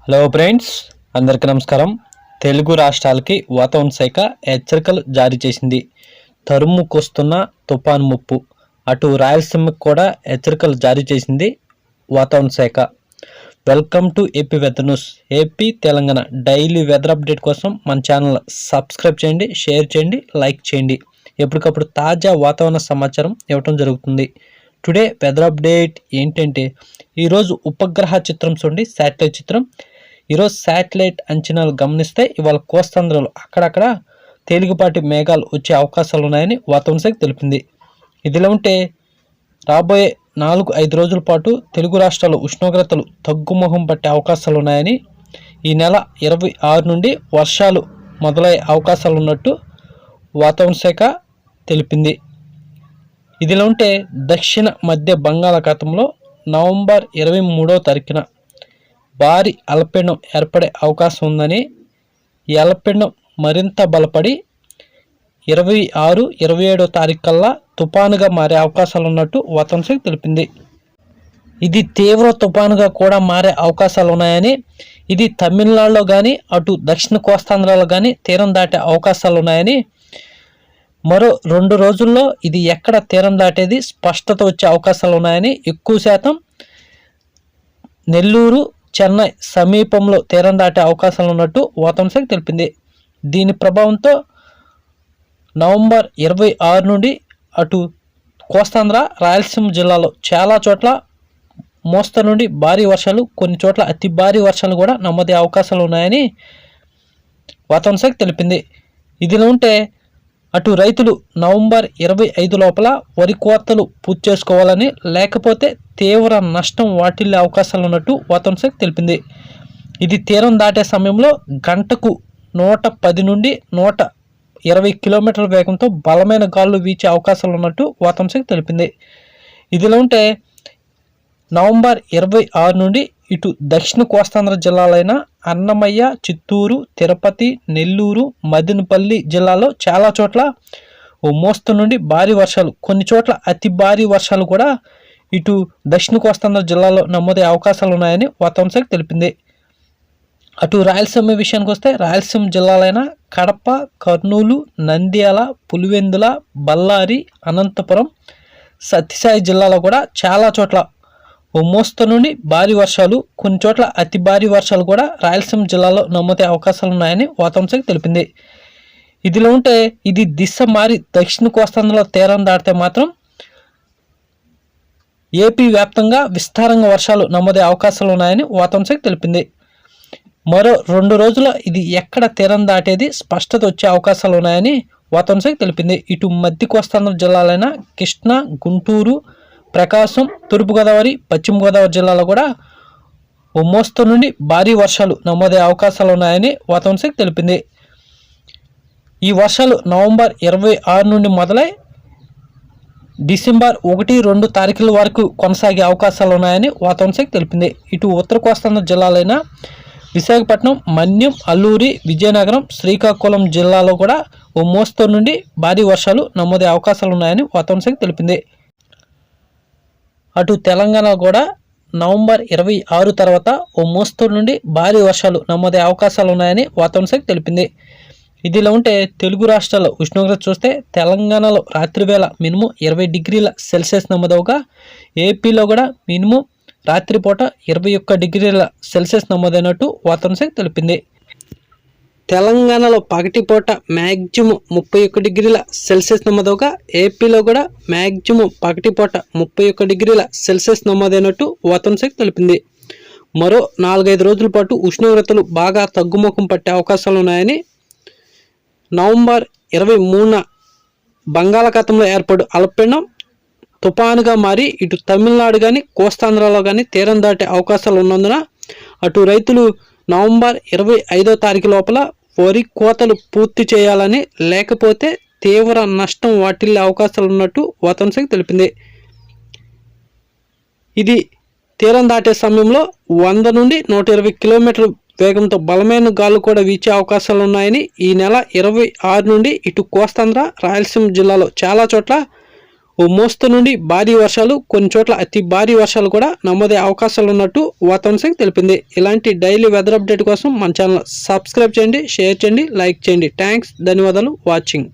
Hello friends, అందరికీ నమస్కారం. తెలుగు రాష్ట్రాలకి వాతావరణ శాఖ హెచ్చరికలు జారీ చేసింది. తరుముకొస్తున్న తుఫాన్ ముప్పు. అటు రాయలసీమకు కూడా హెచ్చరికలు జారీ చేసింది వాతావరణ శాఖ. Welcome to AP weather news. AP Telangana daily weather update కోసం మన ఛానల్ సబ్స్క్రైబ్ చేయండి, షేర్ చేయండి, లైక్ చేయండి. ఎప్పటికప్పుడు తాజా వాతావరణ సమాచారం ఇవ్వటం జరుగుతుంది. టుడే వెదర్ అప్డేట్ ఏంటంటే, ఈరోజు ఉపగ్రహ చిత్రం చూడండి, శాటిలైట్ చిత్రం. ఈరోజు శాటిలైట్ అంచనాలు గమనిస్తే ఇవాళ కోస్తాంధ్రలో అక్కడక్కడ తేలికపాటి మేఘాలు వచ్చే అవకాశాలు ఉన్నాయని వాతావరణ శాఖ తెలిపింది. ఇదిలా ఉంటే రాబోయే 4-5 రోజుల పాటు తెలుగు రాష్ట్రాల్లో ఉష్ణోగ్రతలు తగ్గుముఖం పట్టే అవకాశాలు ఉన్నాయని, ఈ నెల 26 నుండి వర్షాలు మొదలయ్యే అవకాశాలు ఉన్నట్టు వాతావరణ శాఖ తెలిపింది. ఇదిలా ఉంటే దక్షిణ మధ్య బంగాళాఖాతంలో నవంబర్ 23వ తారీఖున భారీ అల్పపీడనం ఏర్పడే అవకాశం ఉందని, ఈ అల్పపీడనం మరింత బలపడి 26-27వ తారీఖు కల్లా తుపానుగా మారే అవకాశాలు ఉన్నట్టు వాతావరణ శాఖ తెలిపింది. ఇది తీవ్ర తుపానుగా కూడా మారే అవకాశాలు ఉన్నాయని, ఇది తమిళనాడులో కానీ అటు దక్షిణ కోస్తాంధ్రలో కానీ తీరం దాటే అవకాశాలు ఉన్నాయని, మరో 2 రోజుల్లో ఇది ఎక్కడ తీరం దాటేది స్పష్టత వచ్చే అవకాశాలు ఉన్నాయని, ఎక్కువ శాతం నెల్లూరు, చెన్నై సమీపంలో తీరం దాటే అవకాశాలు ఉన్నట్టు వాతావరణ శాఖ తెలిపింది. దీని ప్రభావంతో నవంబర్ 26 నుండి అటు కోస్తాంధ్ర, రాయలసీమ జిల్లాలో చాలా చోట్ల మోస్తరు నుండి భారీ వర్షాలు, కొన్ని చోట్ల అతి భారీ వర్షాలు కూడా నమోదే అవకాశాలు ఉన్నాయని వాతావరణ శాఖ తెలిపింది. ఇదిలా ఉంటే అటు రైతులు నవంబర్ 25 లోపల వరి కోతలు పూర్తి చేసుకోవాలని, లేకపోతే తీవ్ర నష్టం వాటిల్లే అవకాశాలు ఉన్నట్టు వాతావరణ శాఖ తెలిపింది. ఇది తీరం దాటే సమయంలో గంటకు 110 నుండి 120 కిలోమీటర్ల వేగంతో బలమైన గాలులు వీచే అవకాశాలు ఉన్నట్టు వాతావరణ శాఖ తెలిపింది. ఇదిలా ఉంటే నవంబర్ 26 నుండి ఇటు దక్షిణ కోస్తాంధ్ర జిల్లాలైన అన్నమయ్య, చిత్తూరు, తిరుపతి, నెల్లూరు, మదనపల్లి జిల్లాలో చాలా చోట్ల ఓ మోస్తరు నుండి భారీ వర్షాలు, కొన్ని చోట్ల అతి భారీ వర్షాలు కూడా ఇటు దక్షిణ కోస్తాంధ్ర జిల్లాలో నమోదే అవకాశాలు ఉన్నాయని వాతావరణ శాఖ తెలిపింది. అటు రాయలసీమ విషయానికి వస్తే రాయలసీమ జిల్లాలైన కడప, కర్నూలు, నంద్యాల, పులివెందుల, బళ్ళారి, అనంతపురం, సత్యసాయి జిల్లాలో కూడా చాలా చోట్ల ఓ మోస్తరు నుండి భారీ వర్షాలు, కొన్ని చోట్ల అతి భారీ వర్షాలు కూడా రాయలసీమ జిల్లాలో నమోదే అవకాశాలు ఉన్నాయని వాతావరణ శాఖ తెలిపింది. ఇదిలో ఉంటే ఇది దిశ మారి దక్షిణ కోస్తాంధ్రలో తీరం దాటితే మాత్రం ఏపీ వ్యాప్తంగా విస్తారంగా వర్షాలు నమోదే అవకాశాలు ఉన్నాయని వాతావరణ శాఖ తెలిపింది. మరో 2 రోజుల ఇది ఎక్కడ తీరం దాటేది స్పష్టత వచ్చే అవకాశాలు ఉన్నాయని వాతావరణ శాఖ తెలిపింది. ఇటు మధ్య కోస్తాంధ్ర జిల్లాలైన కృష్ణా, గుంటూరు, ప్రకాశం, తూర్పుగోదావరి, పశ్చిమ గోదావరి జిల్లాలో కూడా ఓ మోస్తరు నుండి భారీ వర్షాలు నమోదే అవకాశాలు ఉన్నాయని వాతావరణ శాఖ తెలిపింది. ఈ వర్షాలు నవంబర్ 26 నుండి మొదలై డిసెంబర్ 1-2 తారీఖుల వరకు కొనసాగే అవకాశాలు ఉన్నాయని వాతావరణ శాఖ తెలిపింది. ఇటు ఉత్తర కోస్తాంధ్ర జిల్లాలైన విశాఖపట్నం, మన్యం, అల్లూరి, విజయనగరం, శ్రీకాకుళం జిల్లాలో కూడా ఓ మోస్తరు నుండి భారీ వర్షాలు నమోదే అవకాశాలు ఉన్నాయని వాతావరణ శాఖ తెలిపింది. అటు తెలంగాణ కూడా నవంబర్ 26 తర్వాత ఓ మోస్తరు నుండి భారీ వర్షాలు నమోదే అవకాశాలు ఉన్నాయని వాతావరణ శాఖ తెలిపింది. ఇదిలా ఉంటే తెలుగు రాష్ట్రాల్లో ఉష్ణోగ్రత చూస్తే తెలంగాణలో రాత్రివేళ మినిమం 20 డిగ్రీల సెల్సియస్ నమోదవగా, ఏపీలో కూడా మినిమం రాత్రిపూట 21 డిగ్రీల సెల్సియస్ నమోదైనట్టు వాతావరణ శాఖ తెలిపింది. తెలంగాణలో పగటిపూట మ్యాక్సిమం 31 డిగ్రీల సెల్సియస్ నమోదవగా, ఏపీలో కూడా మ్యాక్సిమం పగటిపూట 31 డిగ్రీల సెల్సియస్ నమోదైనట్టు వాతావరణ శాఖ తెలిపింది. మరో 4-5 రోజుల పాటు ఉష్ణోగ్రతలు బాగా తగ్గుముఖం పట్టే అవకాశాలు ఉన్నాయని, నవంబర్ 23న బంగాళాఖాతంలో ఏర్పడు అల్పపీడనం తుపానుగా మారి ఇటు తమిళనాడు కానీ కోస్తాంధ్రలో కానీ తీరం దాటే అవకాశాలు ఉన్నందున అటు రైతులు నవంబర్ 25వ తారీఖు లోపల వరి కోతలు పూర్తి చేయాలని, లేకపోతే తీవ్ర నష్టం వాటిల్లే అవకాశాలు ఉన్నట్టు వాతావరణ శాఖ తెలిపింది. ఇది తీరం దాటే సమయంలో 100 నుండి 120 కిలోమీటర్ల వేగంతో బలమైన గాలు కూడా వీచే అవకాశాలు ఉన్నాయని, ఈ నెల 26 నుండి ఇటు కోస్తాంధ్ర, రాయలసీమ జిల్లాలో చాలా చోట్ల ఓ మోస్తరు నుండి భారీ వర్షాలు, కొన్ని చోట్ల అతి భారీ వర్షాలు కూడా నమోదయ్యే అవకాశాలు ఉన్నట్టు వాతావరణ శాఖ తెలిపింది. ఇలాంటి డైలీ వెదర్ అప్డేట్ కోసం మన ఛానల్ సబ్స్క్రైబ్ చేయండి, షేర్ చేయండి, లైక్ చేయండి. థ్యాంక్స్, ధన్యవాదాలు వాచింగ్.